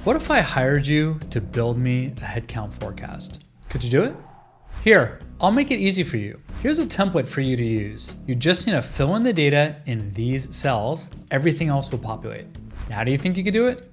What if I hired you to build me a headcount forecast? Could you do it? Here, I'll make it easy for you. Here's a template for you to use. You just need to fill in the data in these cells. Everything else will populate. Now, do you think you could do it?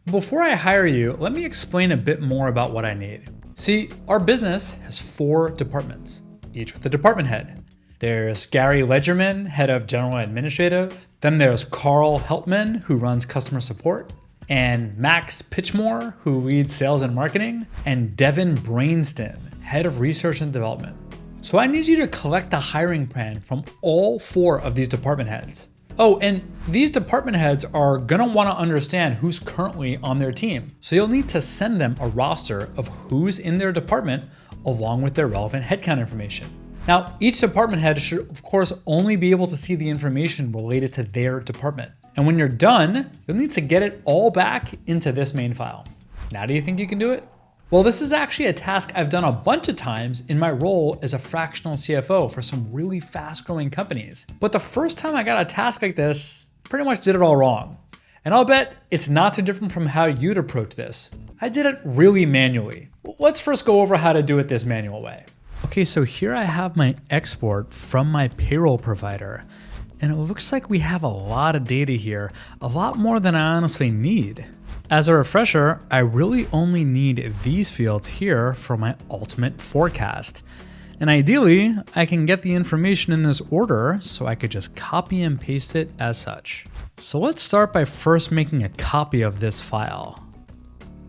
Before I hire you, let me explain a bit more about what I need. See, our business has 4 departments, each with a department head. There's Gary Ledgerman, head of general administrative. Then there's Carl Helpman, who runs customer support. And Max Pitchmore, who leads sales and marketing. And Devin Brainston, head of research and development. So I need you to collect the hiring plan from all 4 of these department heads. Oh, and these department heads are gonna wanna understand who's currently on their team. So you'll need to send them a roster of who's in their department along with their relevant headcount information. Now, each department head should, of course, only be able to see the information related to their department. And when you're done, you'll need to get it all back into this main file. Now, do you think you can do it? Well, this is actually a task I've done a bunch of times in my role as a fractional CFO for some really fast-growing companies. But the first time I got a task like this, pretty much did it all wrong. And I'll bet it's not too different from how you'd approach this. I did it really manually. Let's first go over how to do it this manual way. Okay, so here I have my export from my payroll provider, and it looks like we have a lot of data here, a lot more than I honestly need. As a refresher, I really only need these fields here for my ultimate forecast. And ideally, I can get the information in this order, so I could just copy and paste it as such. So let's start by first making a copy of this file.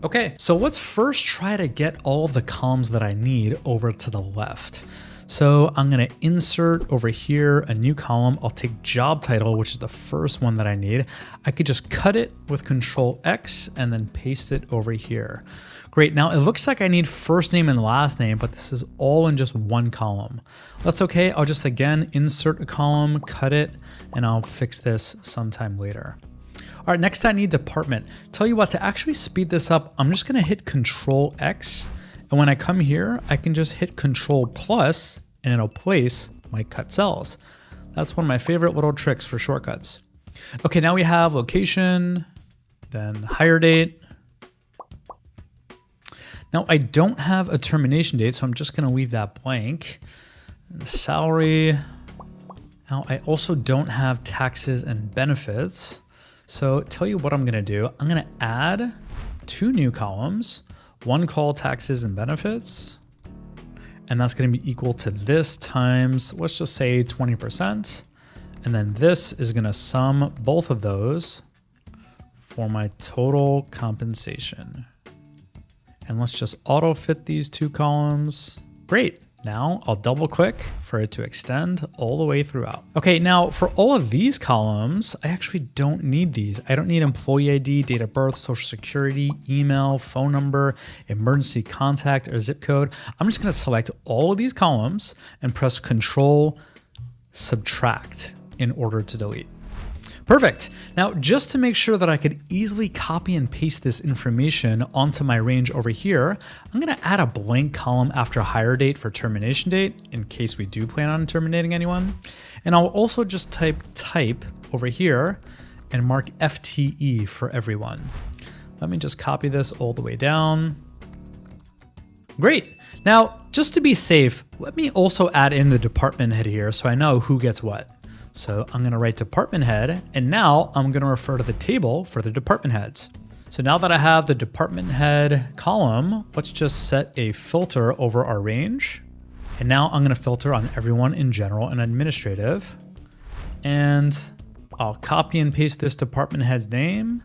Okay, so let's first try to get all of the columns that I need over to the left. So I'm gonna insert over here a new column. I'll take job title, which is the first one that I need. I could just cut it with Control X and then paste it over here. Great, now it looks like I need first name and last name, but this is all in just one column. That's okay, I'll just again insert a column, cut it, and I'll fix this sometime later. All right, next I need department. Tell you what, to actually speed this up, I'm just gonna hit Control X, and when I come here, I can just hit Control plus, and it'll place my cut cells. That's one of my favorite little tricks for shortcuts. Okay, now we have location, then hire date. Now I don't have a termination date, so I'm just gonna leave that blank. Salary. Now I also don't have taxes and benefits. So tell you what I'm gonna do. I'm gonna add 2 new columns, one called taxes and benefits, and that's gonna be equal to this times, let's just say 20%. And then this is gonna sum both of those for my total compensation. And let's just auto fit these 2 columns. Great. Now I'll double click for it to extend all the way throughout. Okay, now for all of these columns, I actually don't need these. I don't need employee ID, date of birth, social security, email, phone number, emergency contact, or zip code. I'm just gonna select all of these columns and press Control Subtract in order to delete. Perfect. Now, just to make sure that I could easily copy and paste this information onto my range over here, I'm gonna add a blank column after hire date for termination date in case we do plan on terminating anyone. And I'll also just type over here and mark FTE for everyone. Let me just copy this all the way down. Great. Now, just to be safe, let me also add in the department head here so I know who gets what. So I'm gonna write department head, and now I'm gonna refer to the table for the department heads. So now that I have the department head column, let's just set a filter over our range. And now I'm gonna filter on everyone in general and administrative. And I'll copy and paste this department head's name.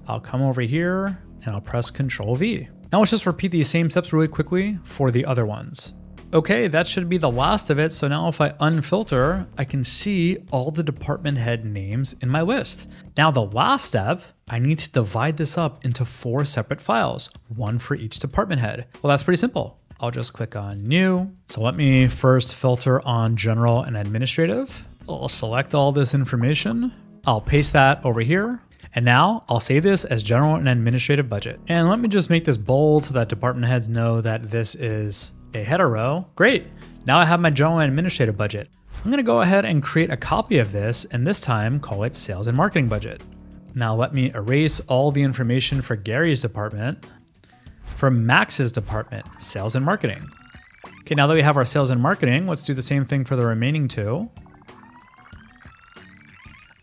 I'll come over here and I'll press Control V. Now let's just repeat these same steps really quickly for the other ones. Okay, that should be the last of it. So now if I unfilter, I can see all the department head names in my list. Now the last step, I need to divide this up into 4 separate files, one for each department head. Well, that's pretty simple. I'll just click on New. So let me first filter on General and Administrative. I'll select all this information. I'll paste that over here. And now I'll save this as General and Administrative Budget. And let me just make this bold so that department heads know that this is a header row. Great. Now I have my general and administrative budget. I'm gonna go ahead and create a copy of this, and this time call it sales and marketing budget. Now let me erase all the information for Gary's department. For Max's department, sales and marketing. Okay, now that we have our sales and marketing, let's do the same thing for the remaining two.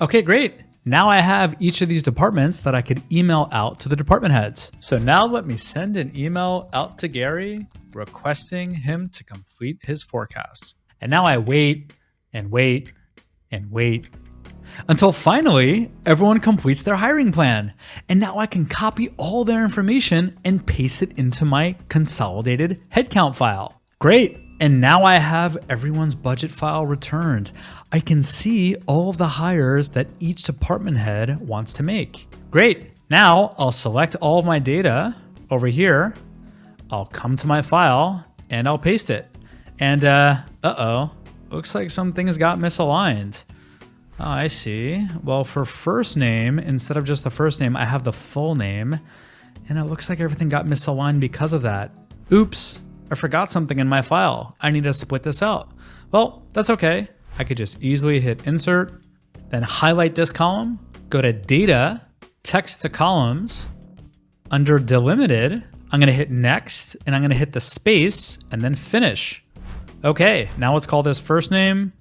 Okay, great. Now I have each of these departments that I could email out to the department heads. So now let me send an email out to Gary requesting him to complete his forecast. And now I wait and wait and wait until finally everyone completes their hiring plan. And now I can copy all their information and paste it into my consolidated headcount file. Great. And now I have everyone's budget file returned. I can see all of the hires that each department head wants to make. Great. Now I'll select all of my data over here. I'll come to my file and I'll paste it. And looks like some things got misaligned. Oh, I see. Well, for first name, instead of just the first name, I have the full name. And it looks like everything got misaligned because of that. Oops. I forgot something in my file. I need to split this out. Well, that's okay. I could just easily hit insert, then highlight this column, go to data, text to columns. Under delimited, I'm gonna hit next and I'm gonna hit the space and then finish. Okay, now let's call this first name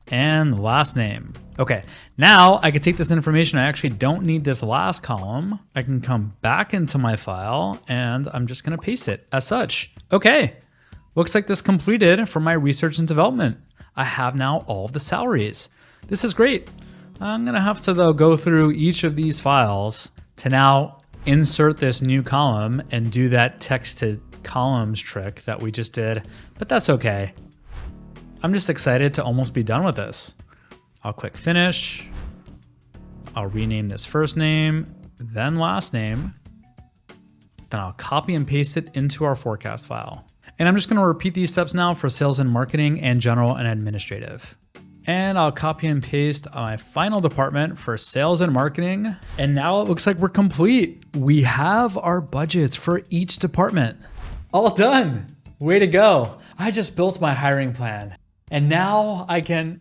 and last name. Okay, now I can take this information. I actually don't need this last column. I can come back into my file and I'm just gonna paste it as such. Okay, looks like this completed for my research and development. I have now all of the salaries. This is great. I'm gonna have to though go through each of these files to now insert this new column and do that text to columns trick that we just did, but that's okay. I'm just excited to almost be done with this. I'll click finish. I'll rename this first name, then last name. Then I'll copy and paste it into our forecast file. And I'm just gonna repeat these steps now for sales and marketing and general and administrative. And I'll copy and paste my final department for sales and marketing. And now it looks like we're complete. We have our budgets for each department. All done. Way to go. I just built my hiring plan. And now I can,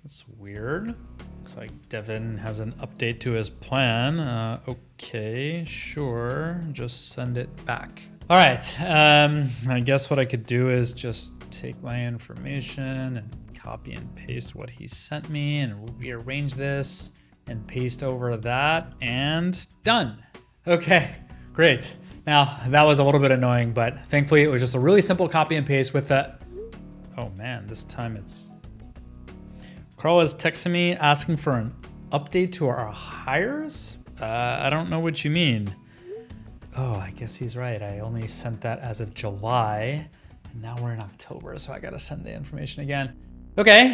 that's weird. Looks like Devin has an update to his plan. Okay, sure, just send it back. All right, I guess what I could do is just take my information and copy and paste what he sent me and rearrange this and paste over that and done. Okay, great. Now that was a little bit annoying, but thankfully it was just a really simple copy and paste with the, oh man, this time it's, Carl is texting me asking for an update to our hires. I don't know what you mean. Oh, I guess he's right. I only sent that as of July and now we're in October, so I gotta send the information again. Okay,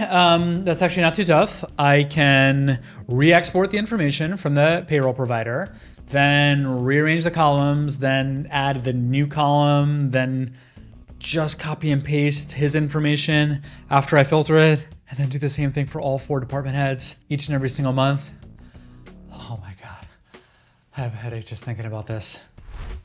that's actually not too tough. I can re-export the information from the payroll provider, then rearrange the columns, then add the new column, then just copy and paste his information after I filter it, and then do the same thing for all 4 department heads each and every single month. Oh my God, I have a headache just thinking about this.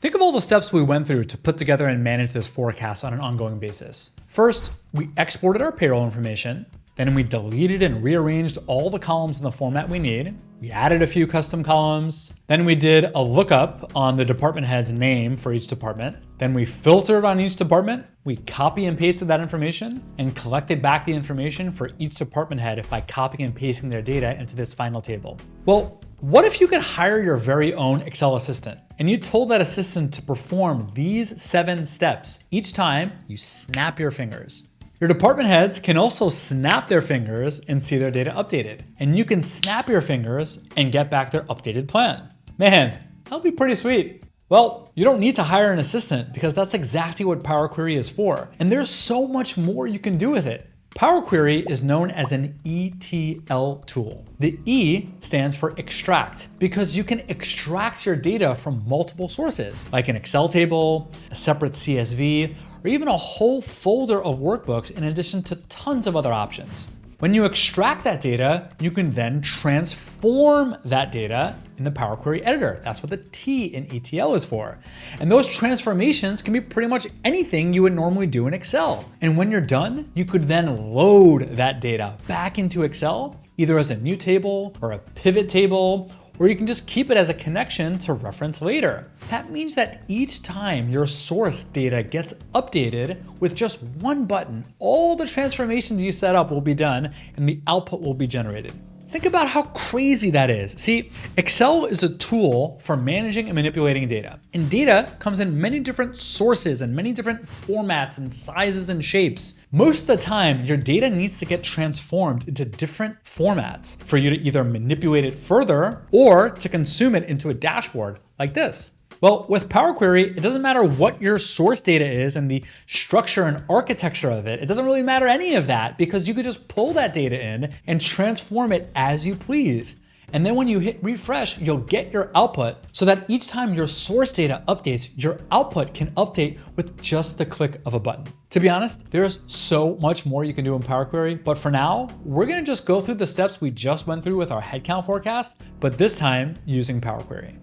Think of all the steps we went through to put together and manage this forecast on an ongoing basis. First, we exported our payroll information. Then we deleted and rearranged all the columns in the format we need. We added a few custom columns. Then we did a lookup on the department head's name for each department. Then we filtered on each department. We copy and pasted that information and collected back the information for each department head by copying and pasting their data into this final table. Well, what if you could hire your very own Excel assistant and you told that assistant to perform these 7 steps each time you snap your fingers? Your department heads can also snap their fingers and see their data updated. And you can snap your fingers and get back their updated plan. Man, that'll be pretty sweet. Well, you don't need to hire an assistant because that's exactly what Power Query is for. And there's so much more you can do with it. Power Query is known as an ETL tool. The E stands for extract because you can extract your data from multiple sources, like an Excel table, a separate CSV, or even a whole folder of workbooks in addition to tons of other options. When you extract that data, you can then transform that data in the Power Query editor. That's what the T in ETL is for. And those transformations can be pretty much anything you would normally do in Excel. And when you're done, you could then load that data back into Excel either as a new table or a pivot table, or you can just keep it as a connection to reference later. That means that each time your source data gets updated with just one button, all the transformations you set up will be done and the output will be generated. Think about how crazy that is. See, Excel is a tool for managing and manipulating data. And data comes in many different sources and many different formats and sizes and shapes. Most of the time, your data needs to get transformed into different formats for you to either manipulate it further or to consume it into a dashboard like this. Well, with Power Query, it doesn't matter what your source data is and the structure and architecture of it. It doesn't really matter any of that because you could just pull that data in and transform it as you please. And then when you hit refresh, you'll get your output so that each time your source data updates, your output can update with just the click of a button. To be honest, there's so much more you can do in Power Query, but for now, we're gonna just go through the steps we just went through with our headcount forecast, but this time using Power Query.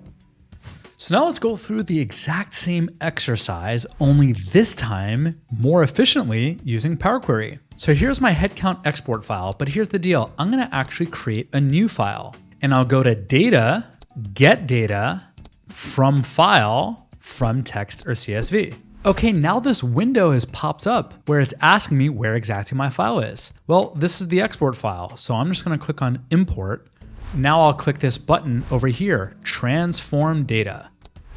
So now let's go through the exact same exercise, only this time more efficiently using Power Query. So here's my headcount export file, but here's the deal. I'm gonna actually create a new file and I'll go to data, get data from file, from text or CSV. Okay, now this window has popped up where it's asking me where exactly my file is. Well, this is the export file. So I'm just gonna click on import. Now I'll click this button over here, transform data.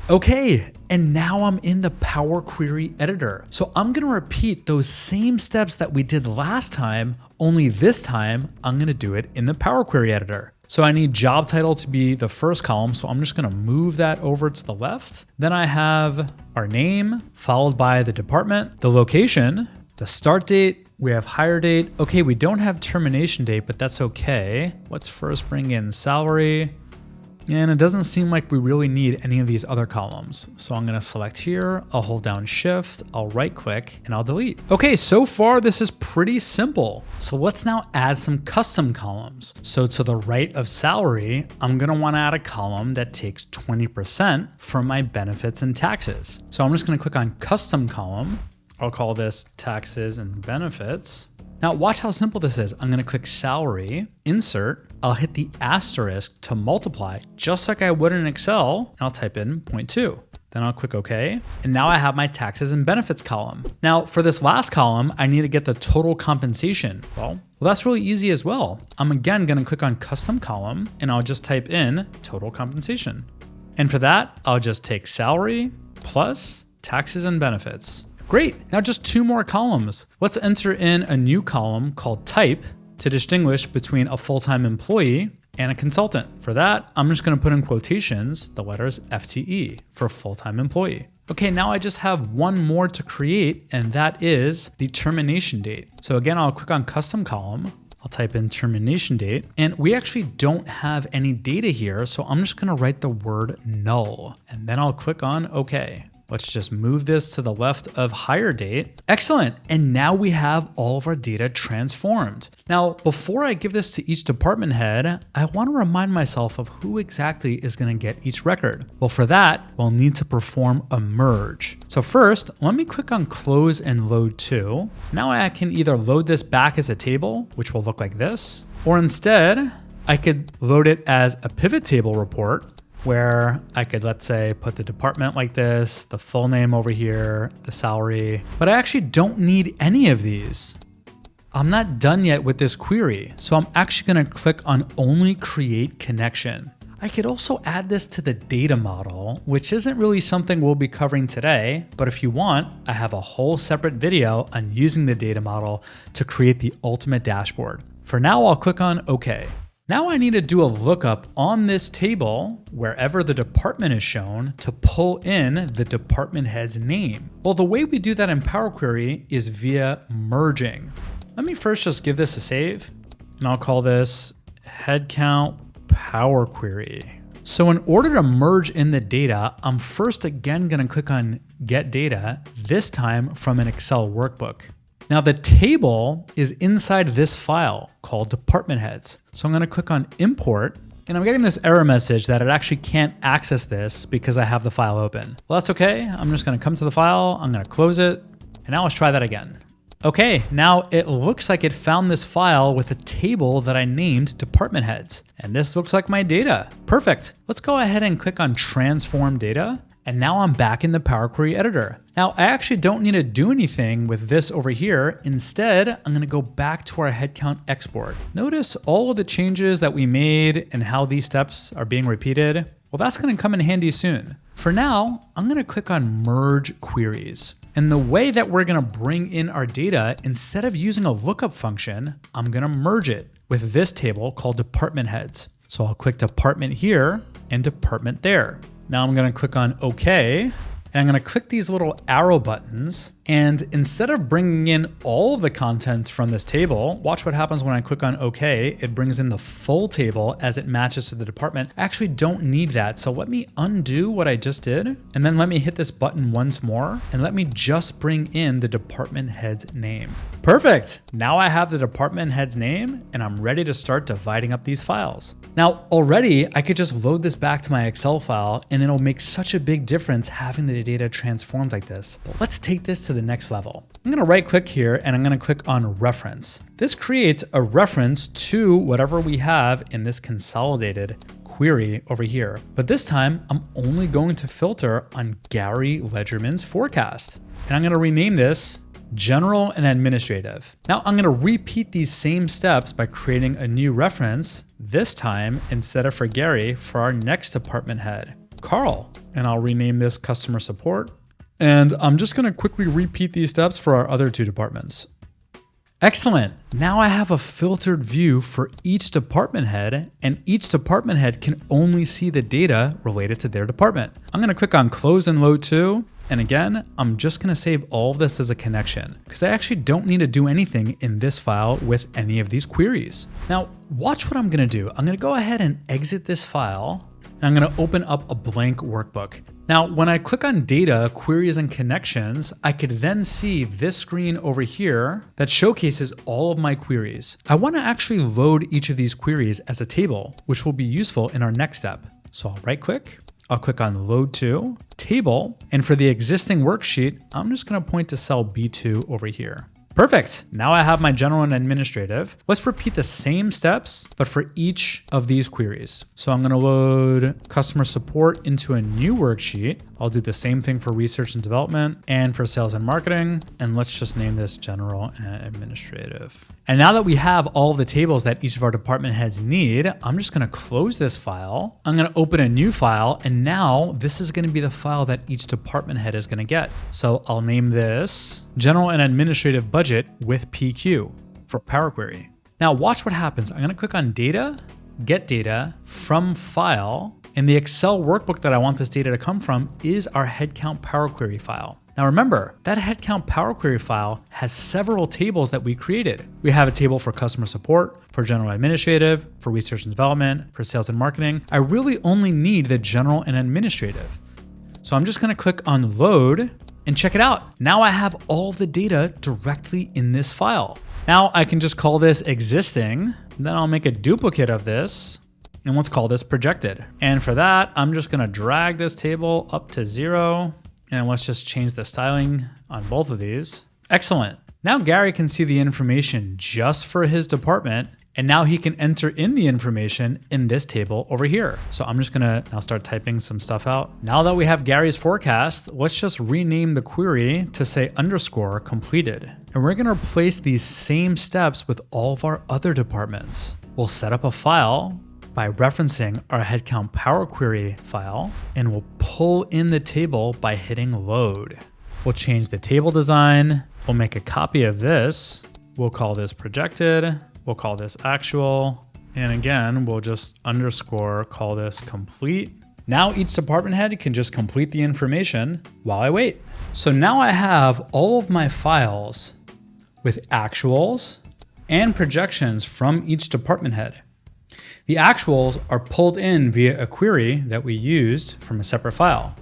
Okay, and now I'm in the Power Query editor. So I'm gonna repeat those same steps that we did last time, only this time I'm gonna do it in the Power Query editor. So I need job title to be the first column. So I'm just gonna move that over to the left. Then I have our name followed by the department, the location, the start date, we have hire date. Okay, we don't have termination date, but that's okay. Let's first bring in salary. And it doesn't seem like we really need any of these other columns. So I'm gonna select here, I'll hold down Shift, I'll right click, and I'll delete. Okay, so far this is pretty simple. So let's now add some custom columns. So to the right of salary, I'm gonna wanna add a column that takes 20% from my benefits and taxes. So I'm just gonna click on custom column. I'll call this taxes and benefits. Now watch how simple this is. I'm gonna click salary, insert, I'll hit the asterisk to multiply just like I would in Excel, and I'll type in 0.2. Then I'll click OK, and now I have my taxes and benefits column. Now for this last column, I need to get the total compensation. Well, that's really easy as well. I'm again gonna click on custom column, and I'll just type in total compensation. And for that, I'll just take salary plus taxes and benefits. Great, now just two more columns. Let's enter in a new column called type to distinguish between a full-time employee and a consultant. For that, I'm just gonna put in quotations, the letters FTE for full-time employee. Okay, now I just have one more to create, and that is the termination date. So again, I'll click on custom column, I'll type in termination date, and we actually don't have any data here, so I'm just gonna write the word null, and then I'll click on OK. Let's just move this to the left of hire date. Excellent, and now we have all of our data transformed. Now, before I give this to each department head, I wanna remind myself of who exactly is gonna get each record. Well, for that, we'll need to perform a merge. So first, let me click on close and load to. Now I can either load this back as a table, which will look like this, or instead, I could load it as a pivot table report, where I could, let's say, put the department like this, the full name over here, the salary, but I actually don't need any of these. I'm not done yet with this query, so I'm actually gonna click on only create connection. I could also add this to the data model, which isn't really something we'll be covering today, but if you want, I have a whole separate video on using the data model to create the ultimate dashboard. For now, I'll click on OK. Now I need to do a lookup on this table, wherever the department is shown, to pull in the department head's name. Well, the way we do that in Power Query is via merging. Let me first just give this a save, and I'll call this Headcount Power Query. So in order to merge in the data, I'm first again gonna click on Get Data, this time from an Excel workbook. Now the table is inside this file called department heads. So I'm gonna click on import, and I'm getting this error message that it actually can't access this because I have the file open. Well, that's okay. I'm just gonna come to the file, I'm gonna close it, and now let's try that again. Okay, now it looks like it found this file with a table that I named department heads. And this looks like my data. Perfect. Let's go ahead and click on transform data. And now I'm back in the Power Query editor. Now I actually don't need to do anything with this over here. Instead, I'm gonna go back to our headcount export. Notice all of the changes that we made and how these steps are being repeated. Well, that's gonna come in handy soon. For now, I'm gonna click on merge queries. And the way that we're gonna bring in our data, instead of using a lookup function, I'm gonna merge it with this table called department heads. So I'll click department here and department there. Now I'm gonna click on OK, and I'm gonna click these little arrow buttons. And instead of bringing in all of the contents from this table, watch what happens when I click on OK. It brings in the full table as it matches to the department. I actually don't need that. So let me undo what I just did. And then let me hit this button once more. And let me just bring in the department head's name. Perfect. Now I have the department head's name and I'm ready to start dividing up these files. Now already I could just load this back to my Excel file and it'll make such a big difference having the data transformed like this. But let's take this to the next level. I'm gonna right click here and I'm gonna click on reference. This creates a reference to whatever we have in this consolidated query over here. But this time I'm only going to filter on Gary Ledgerman's forecast. And I'm gonna rename this General and Administrative. Now I'm gonna repeat these same steps by creating a new reference, this time instead of for Gary, for our next department head, Carl. And I'll rename this Customer Support. And I'm just gonna quickly repeat these steps for our other two departments. Excellent. Now I have a filtered view for each department head, and each department head can only see the data related to their department. I'm gonna click on Close and Load To. And again, I'm just gonna save all of this as a connection because I actually don't need to do anything in this file with any of these queries. Now, watch what I'm gonna do. I'm gonna go ahead and exit this file and I'm gonna open up a blank workbook. Now, when I click on Data, Queries and Connections, I could then see this screen over here that showcases all of my queries. I wanna actually load each of these queries as a table, which will be useful in our next step. So I'll right click, I'll click on Load To, Table, and for the existing worksheet, I'm just gonna point to cell B2 over here. Perfect. Now I have my general and administrative. Let's repeat the same steps, but for each of these queries. So I'm gonna load customer support into a new worksheet. I'll do the same thing for research and development and for sales and marketing. And let's just name this general and administrative. And now that we have all of the tables that each of our department heads need, I'm just gonna close this file. I'm gonna open a new file. And now this is gonna be the file that each department head is gonna get. So I'll name this general and administrative budget with PQ for Power Query. Now watch what happens. I'm gonna click on Data, Get Data from File, and the Excel workbook that I want this data to come from is our Headcount Power Query file. Now remember, that Headcount Power Query file has several tables that we created. We have a table for customer support, for general administrative, for research and development, for sales and marketing. I really only need the general and administrative. So I'm just gonna click on Load, and check it out. Now I have all the data directly in this file. Now I can just call this existing, then I'll make a duplicate of this, and let's call this projected. And for that, I'm just gonna drag this table up to 0, and let's just change the styling on both of these. Excellent. Now Gary can see the information just for his department, and now he can enter in the information in this table over here. So I'm just gonna now start typing some stuff out. Now that we have Gary's forecast, let's just rename the query to say underscore completed. And we're gonna replace these same steps with all of our other departments. We'll set up a file by referencing our Headcount Power Query file, and we'll pull in the table by hitting load. We'll change the table design. We'll make a copy of this. We'll call this projected. We'll call this actual. And again, we'll just underscore call this complete. Now each department head can just complete the information while I wait. So now I have all of my files with actuals and projections from each department head. The actuals are pulled in via a query that we used from a separate file.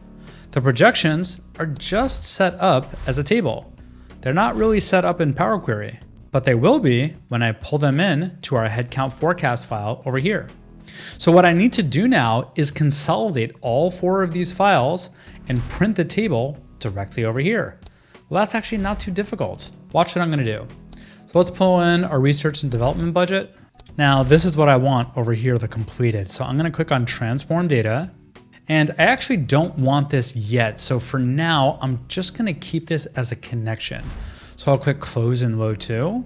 The projections are just set up as a table. They're not really set up in Power Query, but they will be when I pull them in to our headcount forecast file over here. So what I need to do now is consolidate all 4 of these files and print the table directly over here. Well, that's actually not too difficult. Watch what I'm gonna do. So let's pull in our research and development budget. Now, this is what I want over here, the completed. So I'm gonna click on transform data. And I actually don't want this yet. So for now, I'm just gonna keep this as a connection. So I'll click close and load to,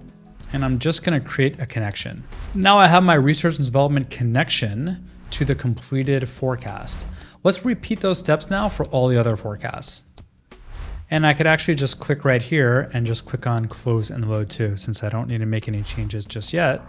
and I'm just gonna create a connection. Now I have my research and development connection to the completed forecast. Let's repeat those steps now for all the other forecasts. And I could actually just click right here and just click on close and load to, since I don't need to make any changes just yet.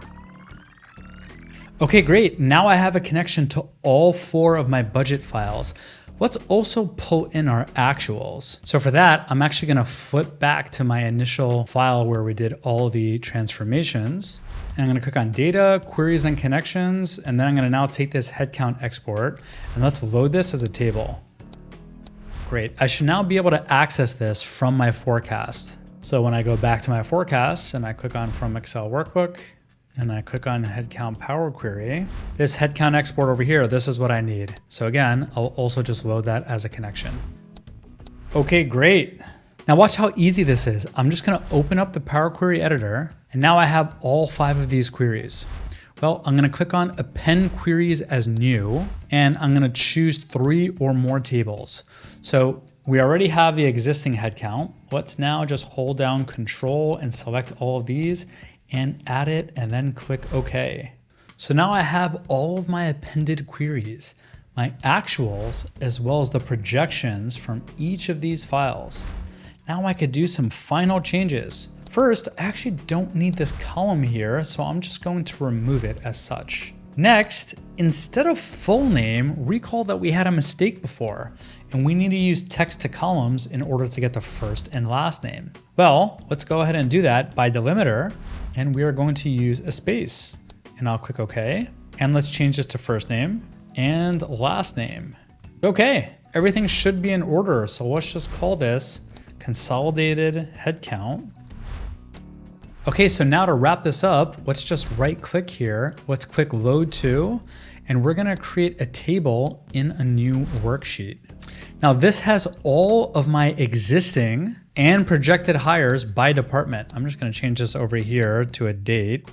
Okay, great. Now I have a connection to all 4 of my budget files. Let's also pull in our actuals. So for that, I'm actually gonna flip back to my initial file where we did all the transformations. And I'm gonna click on data, queries and connections, and then I'm gonna now take this headcount export, and let's load this as a table. Great, I should now be able to access this from my forecast. So when I go back to my forecast and I click on from Excel workbook, and I click on Headcount Power Query, this headcount export over here, this is what I need. So again, I'll also just load that as a connection. Okay, great. Now watch how easy this is. I'm just gonna open up the Power Query editor, and now I have all 5 of these queries. Well, I'm gonna click on Append Queries as New, and I'm gonna choose 3 or more tables. So we already have the existing headcount. Let's now just hold down Control and select all of these and add it, and then click OK. So now I have all of my appended queries, my actuals, as well as the projections from each of these files. Now I could do some final changes. First, I actually don't need this column here, so I'm just going to remove it as such. Next, instead of full name, recall that we had a mistake before, and we need to use text to columns in order to get the first and last name. Well, let's go ahead and do that by delimiter, and we are going to use a space. And I'll click OK, and let's change this to first name and last name. Okay, everything should be in order, so let's just call this Consolidated Headcount. Okay, so now to wrap this up, let's just right click here. Let's click load to, and we're gonna create a table in a new worksheet. Now this has all of my existing and projected hires by department. I'm just gonna change this over here to a date.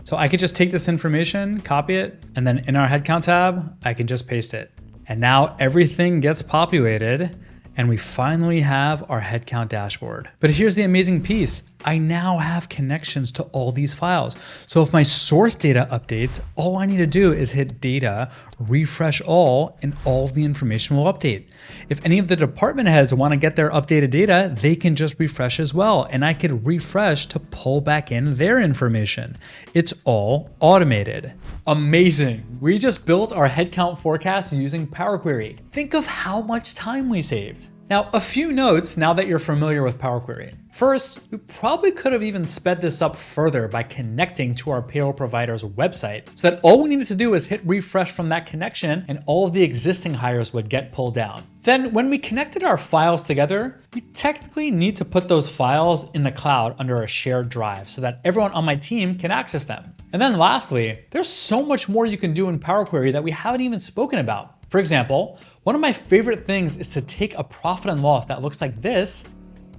So I could just take this information, copy it, and then in our headcount tab, I can just paste it. And now everything gets populated, and we finally have our headcount dashboard. But here's the amazing piece. I now have connections to all these files. So if my source data updates, all I need to do is hit data, refresh all, and all of the information will update. If any of the department heads want to get their updated data, they can just refresh as well. And I could refresh to pull back in their information. It's all automated. Amazing. We just built our headcount forecast using Power Query. Think of how much time we saved. Now, a few notes now that you're familiar with Power Query. First, we probably could have even sped this up further by connecting to our payroll provider's website so that all we needed to do was hit refresh from that connection and all of the existing hires would get pulled down. Then when we connected our files together, we technically need to put those files in the cloud under a shared drive so that everyone on my team can access them. And then lastly, there's so much more you can do in Power Query that we haven't even spoken about. For example, one of my favorite things is to take a profit and loss that looks like this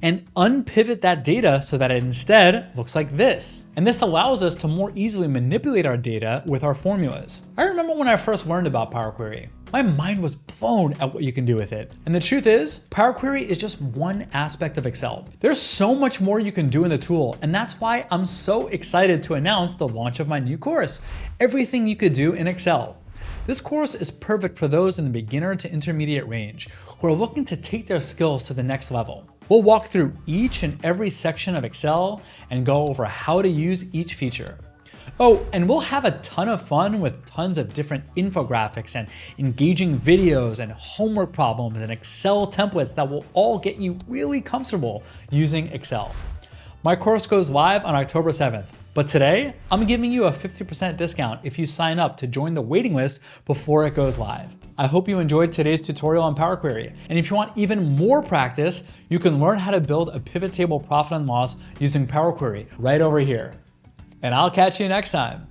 and unpivot that data so that it instead looks like this. And this allows us to more easily manipulate our data with our formulas. I remember when I first learned about Power Query, my mind was blown at what you can do with it. And the truth is, Power Query is just one aspect of Excel. There's so much more you can do in the tool, and that's why I'm so excited to announce the launch of my new course, Everything You Could Do in Excel. This course is perfect for those in the beginner to intermediate range who are looking to take their skills to the next level. We'll walk through each and every section of Excel and go over how to use each feature. Oh, and we'll have a ton of fun with tons of different infographics and engaging videos and homework problems and Excel templates that will all get you really comfortable using Excel. My course goes live on October 7th, but today I'm giving you a 50% discount if you sign up to join the waiting list before it goes live. I hope you enjoyed today's tutorial on Power Query. And if you want even more practice, you can learn how to build a pivot table profit and loss using Power Query right over here. And I'll catch you next time.